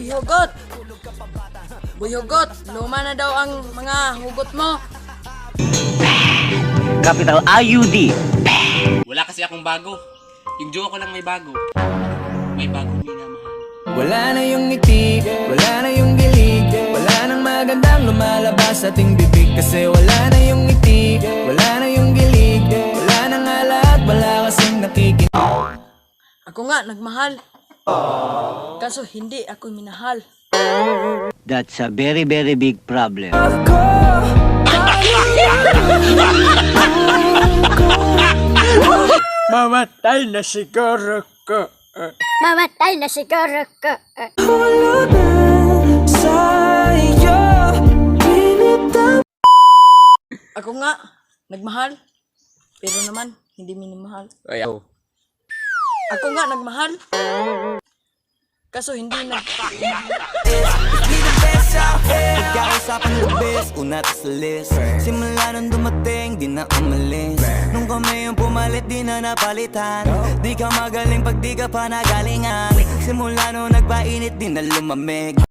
Boy Hugot! Boy Hugot, luma na daw ang mga hugot mo. Capital IUD. Wala kasi akong bago. Yung jowa ko lang may bago. May bago minamahal. Wala na yung ngiti, wala na yung gilig, wala nang magandang lumalabas sa ating bibig. Kasi wala na yung ngiti, wala na yung gilig, wala nang alat, wala kasing nakikinig. Ako nga nagmahal. Kaso hindi ako minahal. That's a very, very big problem. Mamatay na siguro ko. Mamatay na siguro ko. Ako nga nagmahal. Pero naman hindi minamahal. Ay, ako. Ako nga nagmahal. Kaso hindi nag... Pagkausapan the best, una to sa list. Simula nung dumating, di na umalis. Nung kami yung pumalit, di na napalitan. Di ka magaling pag di ka pa nagalingan. Simula nung nagpainit, di na lumamig.